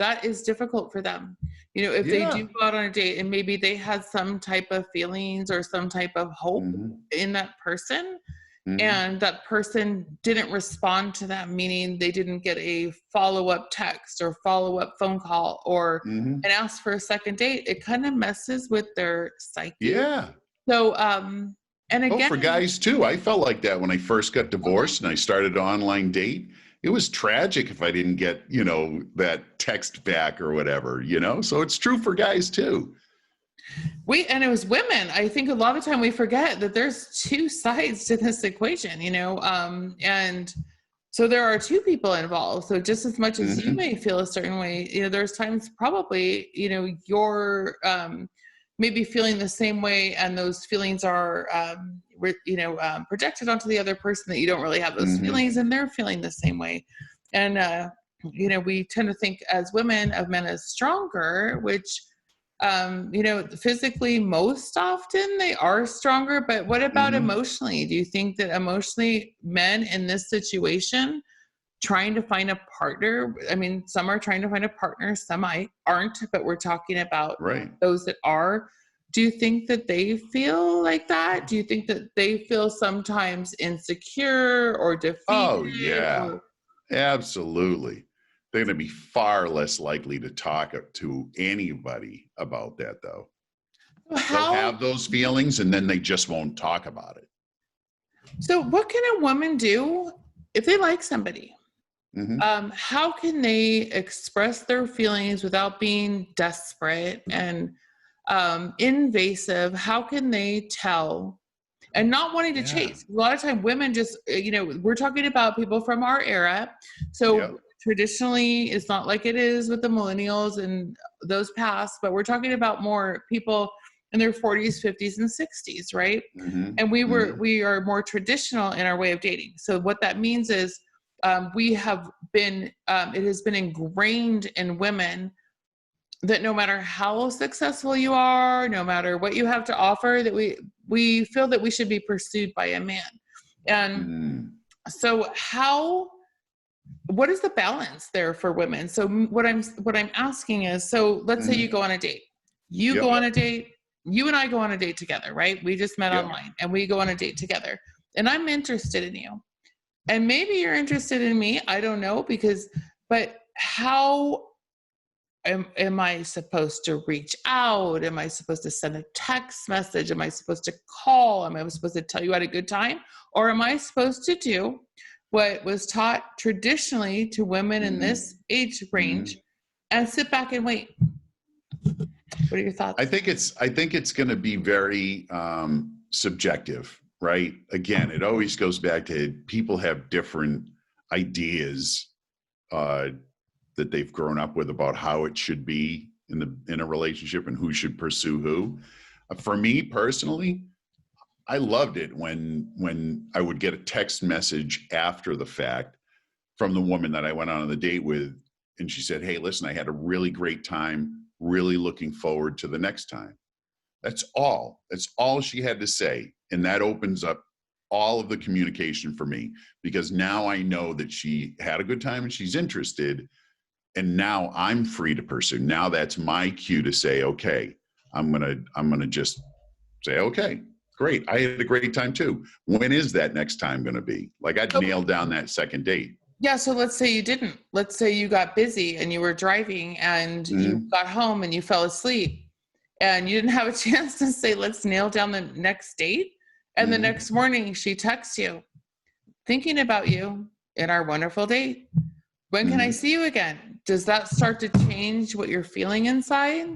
that is difficult for them. You know, if they do go out on a date and maybe they had some type of feelings or some type of hope in that person, and that person didn't respond to them, meaning they didn't get a follow-up text or follow-up phone call or and ask for a second date, it kind of messes with their psyche. Yeah. So, and again, for guys too, I felt like that when I first got divorced and I started an online date. It was tragic if I didn't get, you know, that text back or whatever, you know? So it's true for guys too. And it was women. I think a lot of the time we forget that there's two sides to this equation, you know, and so there are two people involved. So just as much as you may feel a certain way, you know, there's times probably, you know, you're maybe feeling the same way, and those feelings are, projected onto the other person, that you don't really have those feelings, and they're feeling the same way. And, you know, we tend to think as women of men as stronger, which, you know, physically most often they are stronger, but what about emotionally? Do you think that emotionally men in this situation trying to find a partner, I mean, some are trying to find a partner, some aren't, but we're talking about those that are. Do you think that they feel like that? Do you think that they feel sometimes insecure or defeated? Oh, yeah, absolutely. They're going to be far less likely to talk to anybody about that, though. They'll have those feelings, and then they just won't talk about it. So what can a woman do if they like somebody? How can they express their feelings without being desperate and invasive? How can they tell and not wanting to chase? A lot of time women just, you know, we're talking about people from our era. So traditionally, it's not like it is with the millennials and those past, but we're talking about more people in their 40s, 50s, and 60s, right? And we are more traditional in our way of dating. So what that means is we have been, it has been ingrained in women that no matter how successful you are, no matter what you have to offer, that we feel that we should be pursued by a man. And so what is the balance there for women? So what I'm asking is, so let's say you go on a date, go on a date, you and I go on a date together, right? We just met online and we go on a date together, and I'm interested in you. And maybe you're interested in me. I don't know, but how am I supposed to reach out? Am I supposed to send a text message? Am I supposed to call? Am I supposed to tell you I had a good time? Or am I supposed to do what was taught traditionally to women in this age range and sit back and wait? What are your thoughts? I think it's going to be very subjective. Right. Again, it always goes back to people have different ideas that they've grown up with about how it should be in a relationship and who should pursue who. For me personally, I loved it when I would get a text message after the fact from the woman that I went on the date with, and she said, "Hey, listen, I had a really great time, really looking forward to the next time." That's all she had to say. And that opens up all of the communication for me, because now I know that she had a good time and she's interested. And now I'm free to pursue. Now that's my cue to say, okay, I'm gonna just say, okay, great. I had a great time too. When is that next time gonna be? Like, I'd nailed down that second date. Yeah. So let's say you didn't. Let's say you got busy and you were driving and you got home and you fell asleep. And you didn't have a chance to say, let's nail down the next date. And the next morning she texts you, thinking about you in our wonderful date. When can I see you again? Does that start to change what you're feeling inside?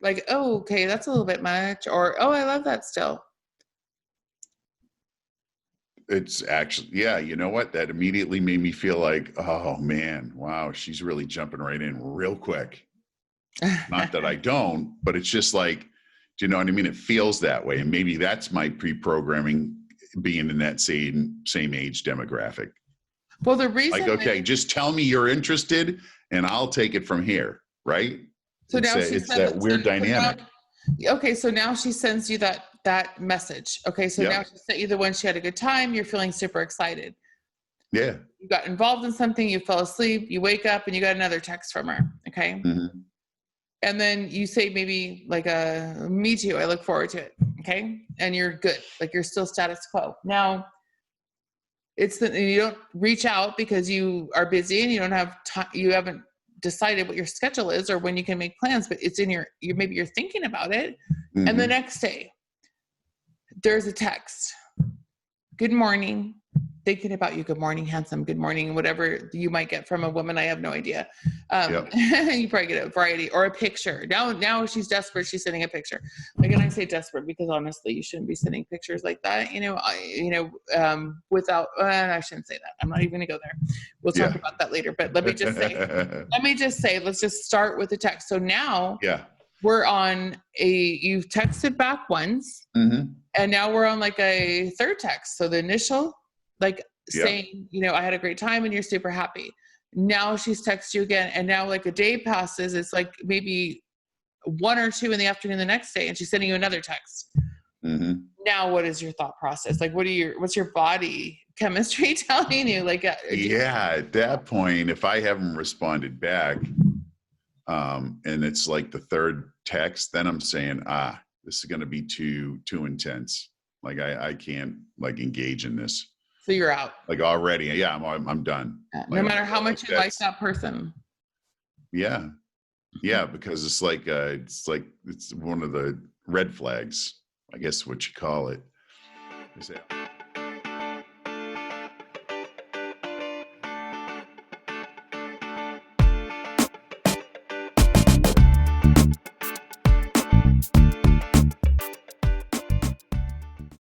Like, oh, okay, that's a little bit much. Or, oh, I love that still. It's actually, yeah, you know what? That immediately made me feel like, oh man, wow, she's really jumping right in real quick. Not that I don't, but it's just like, do you know what I mean? It feels that way. And maybe that's my pre-programming, being in that same age demographic. Well, the reason, like, okay, just tell me you're interested and I'll take it from here. Right. So it's now it's that weird dynamic. Okay. So now she sends you that message. Okay. So now she sent you the one, she had a good time. You're feeling super excited. Yeah. You got involved in something, you fell asleep, you wake up and you got another text from her. Okay. Mm-hmm. And then you say maybe like me too, I look forward to it. Okay. And you're good. Like you're still status quo. Now you don't reach out because you are busy and you don't have time. You haven't decided what your schedule is or when you can make plans, but it's in maybe you're thinking about it. Mm-hmm. And the next day there's a text. Good morning. Thinking about you. Good morning, handsome. Good morning. Whatever you might get from a woman. I have no idea. You probably get a variety or a picture. Now she's desperate. She's sending a picture. Like, and I say desperate because honestly, you shouldn't be sending pictures like that. Without, I shouldn't say that. I'm not even gonna go there. We'll talk about that later, but let me just say, let's just start with the text. So now we're on you've texted back once, and now we're on like a third text. So the initial, like saying, I had a great time and you're super happy. Now she's texted you again. And now like a day passes. It's like maybe 1 or 2 in the afternoon the next day. And she's sending you another text. Mm-hmm. Now, what is your thought process? Like, what's your body chemistry telling you? Like, at that point, if I haven't responded back, and it's like the third text, then I'm saying, this is going to be too intense. Like I can't like engage in this. So you're out. Like already. I'm done. No matter how much you like that person. Yeah. Yeah. Because it's one of the red flags, I guess what you call it.